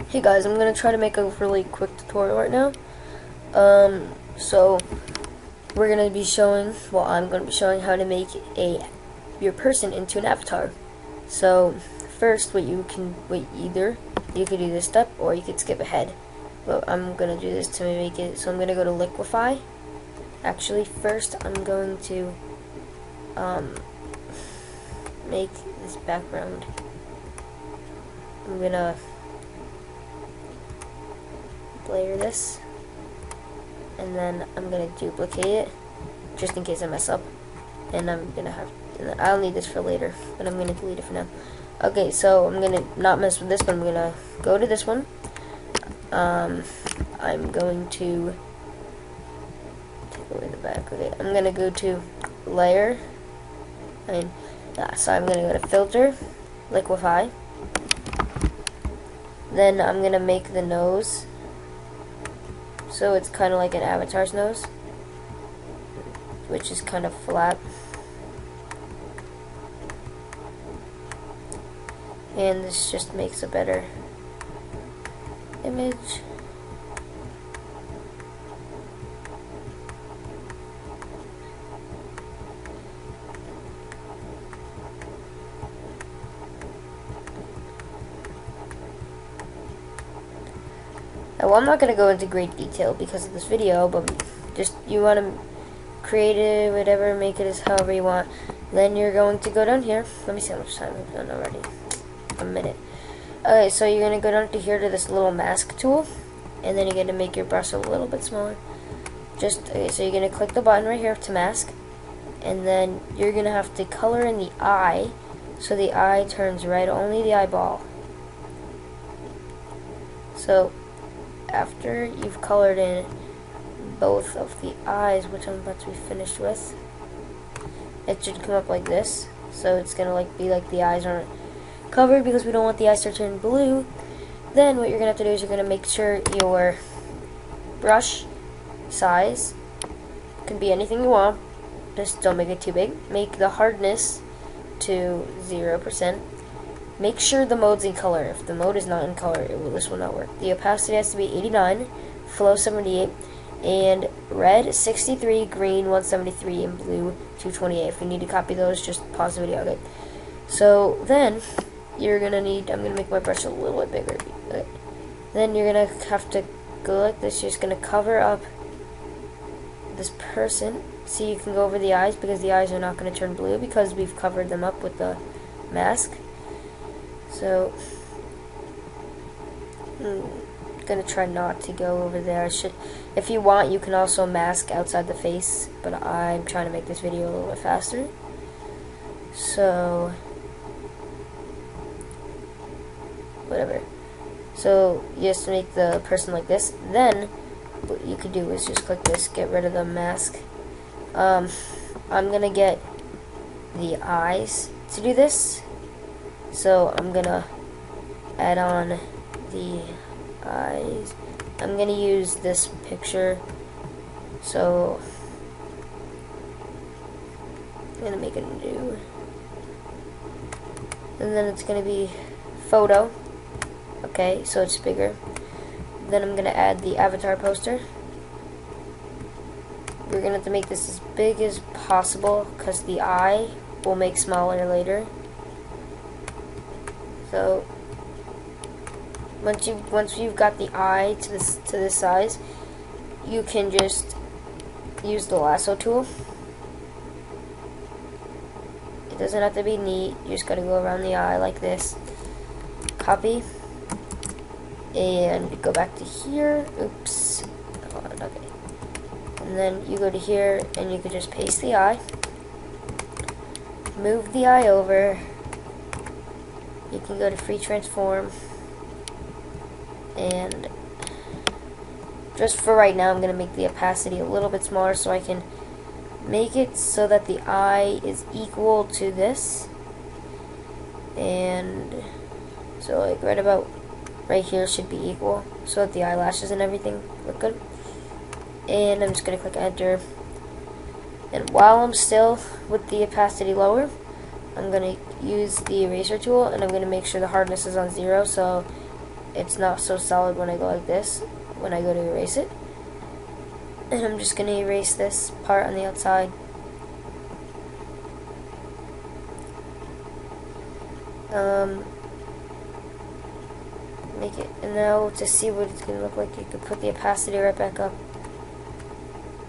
Hey guys, I'm gonna try to make a really quick tutorial right now. So we're gonna be showing, well, I'm gonna be showing how to make your person into an avatar. So first, either you could do this step or you could skip ahead. But I'm gonna do this to make it. So I'm gonna go to liquify. Actually, first I'm going to make this background. I'm gonna layer this, and then I'm gonna duplicate it just in case I mess up, and I'll need this for later, but I'm gonna delete it for now. Okay, so I'm gonna not mess with this, but I'm gonna go to this one. I'm going to take away the back of it. I'm gonna go to layer, so I'm gonna go to filter, liquify. Then I'm gonna make the nose so it's kind of like an avatar's nose, which is kind of flat. And this just makes a better image. Well, I'm not going to go into great detail because of this video, but just you want to create it, whatever, make it as however you want. Then you're going to go down here. Let me see how much time I've done already. A minute. Okay, so you're going to go down to here to this little mask tool, and then you're going to make your brush a little bit smaller. So you're going to click the button right here to mask, and then you're going to have to color in the eye, so the eye turns red, only the eyeball. So after you've colored in both of the eyes, which I'm about to be finished with, it should come up like this. So it's gonna be like the eyes aren't covered because we don't want the eyes to turn blue. Then what you're gonna have to do is you're gonna make sure your brush size can be anything you want. Just don't make it too big. Make the hardness to 0%. Make sure the mode's in color. If the mode is not in color, this will not work. The opacity has to be 89, flow 78, and red 63, green 173, and blue 228. If you need to copy those, just pause the video. Okay. So then you're gonna need. I'm gonna make my brush a little bit bigger. Okay. Then you're gonna have to go like this. You're just gonna cover up this person so you can go over the eyes, because the eyes are not gonna turn blue because we've covered them up with the mask. So I'm gonna try not to go over there. If you want, you can also mask outside the face, but I'm trying to make this video a little bit faster. So whatever. So you just make the person like this. Then what you could do is just click this, get rid of the mask. I'm gonna get the eyes to do this. So I'm gonna add on the eyes. I'm gonna use this picture. So I'm gonna make it new. And then it's gonna be photo. Okay, so it's bigger. Then I'm gonna add the avatar poster. We're gonna have to make this as big as possible because the eye will make smaller later. So once you've got the eye to this size, you can just use the lasso tool. It doesn't have to be neat. You just gotta go around the eye like this. Copy and go back to here. Oops. Hold on, okay. And then you go to here and you can just paste the eye. Move the eye over. You can go to free transform, and just for right now I'm going to make the opacity a little bit smaller so I can make it so that the eye is equal to this, and so like right about right here should be equal so that the eyelashes and everything look good. And I'm just going to click enter, and while I'm still with the opacity lower, I'm going to use the eraser tool, and I'm going to make sure the hardness is on 0, so it's not so solid when I go like this, when I go to erase it. And I'm just going to erase this part on the outside. Make it, and now to see what it's going to look like, you could put the opacity right back up.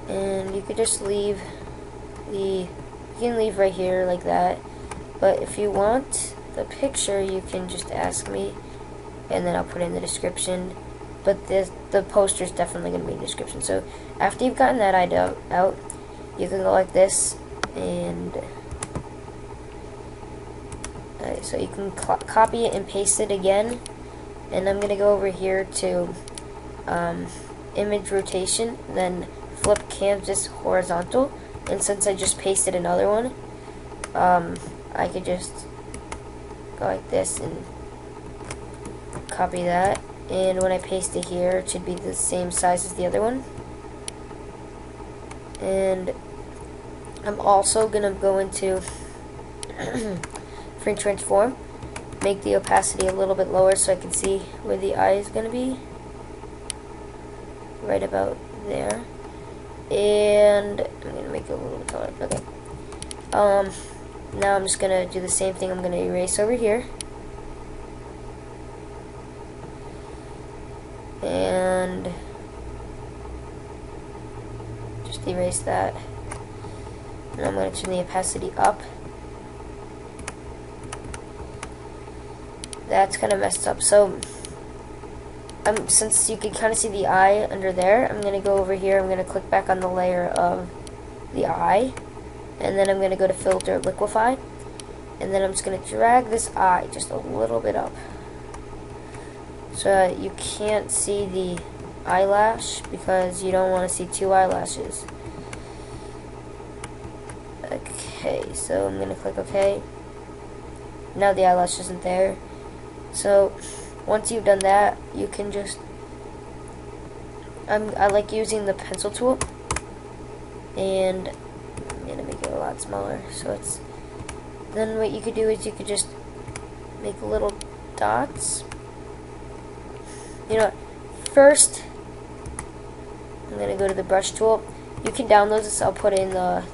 And you could just leave you can leave right here like that. But if you want the picture, you can just ask me, and then I'll put it in the description. But the poster is definitely going to be in the description. So after you've gotten that idea out, you can go like this, and so you can copy it and paste it again. And I'm going to go over here to image rotation, then flip canvas horizontal. And since I just pasted another one, I could just go like this and copy that. And when I paste it here, it should be the same size as the other one. And I'm also going to go into free transform, make the opacity a little bit lower so I can see where the eye is going to be. Right about there. And I'm going to make it a little bit taller. Okay. Now I'm just going to do the same thing. I'm going to erase over here. And just erase that. And I'm going to turn the opacity up. That's kind of messed up. So since you can kind of see the eye under there, I'm going to go over here. I'm going to click back on the layer of the eye, and then I'm going to go to filter liquefy, and then I'm just going to drag this eye just a little bit up so you can't see the eyelash, because you don't want to see two eyelashes. Okay, so I'm going to click OK. Now the eyelash isn't there. So once you've done that, you can just, I like using the pencil tool, and I'm going to make it a lot smaller. So it's, then what you could do is you could just make little dots. You know, first, I'm going to go to the brush tool. You can download this, I'll put it in the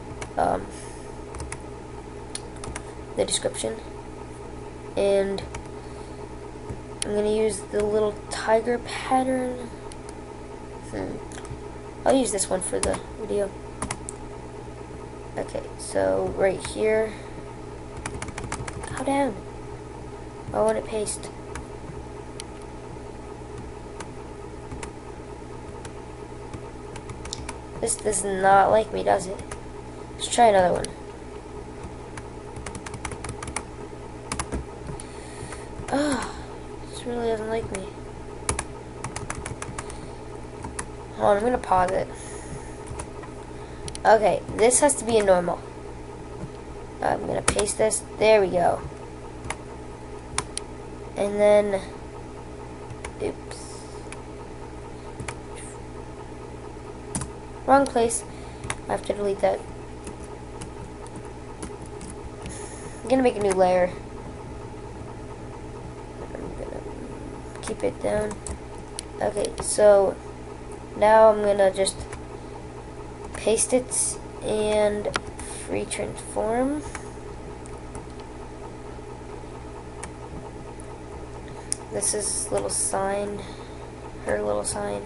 description. And I'm going to use the little tiger pattern. I'll use this one for the video. Okay, so right here. Calm down. I want to paste. This does not like me, does it? Let's try another one. Ah. Really doesn't like me. Hold on, I'm gonna pause it. Okay, this has to be a normal. I'm gonna paste this. There we go. And then, oops, wrong place. I have to delete that. I'm gonna make a new layer. Keep it down. Okay, so now I'm gonna just paste it and free transform. This is little sign, her little sign.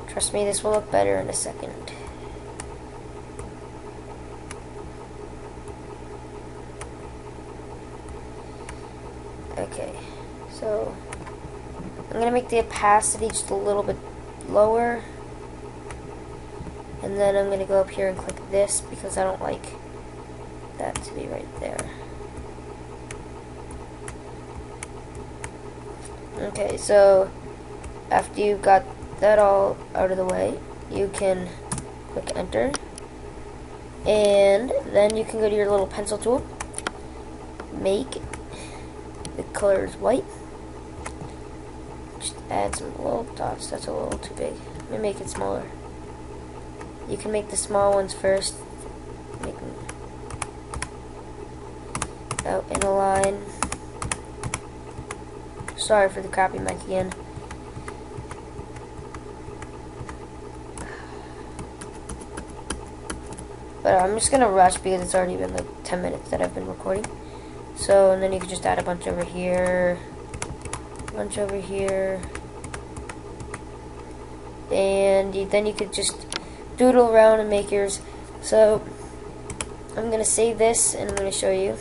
Trust me, this will look better in a second. Okay. So I'm going to make the opacity just a little bit lower, and then I'm going to go up here and click this because I don't like that to be right there. Okay, so after you've got that all out of the way, you can click enter, and then you can go to your little pencil tool, make the colors white. Just add some little dots. That's a little too big. Let me make it smaller. You can make the small ones first. Make them out in a line. Sorry for the crappy mic again. But I'm just gonna rush because it's already been like 10 minutes that I've been recording. So, and then you can just add a bunch over here, and then you could just doodle around and make yours. So, I'm gonna save this and I'm gonna show you.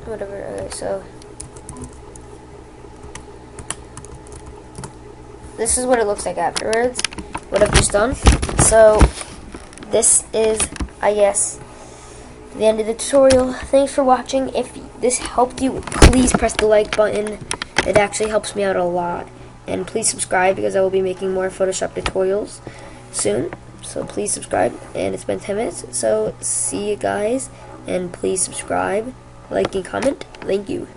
Whatever. Okay, so this is what it looks like afterwards, what I've just done. So this is, I guess, the end of the tutorial. Thanks for watching. If this helped you, please press the like button. It actually helps me out a lot. And please subscribe because I will be making more Photoshop tutorials soon. So please subscribe. And it's been 10 minutes. So see you guys. And please subscribe, like, and comment. Thank you.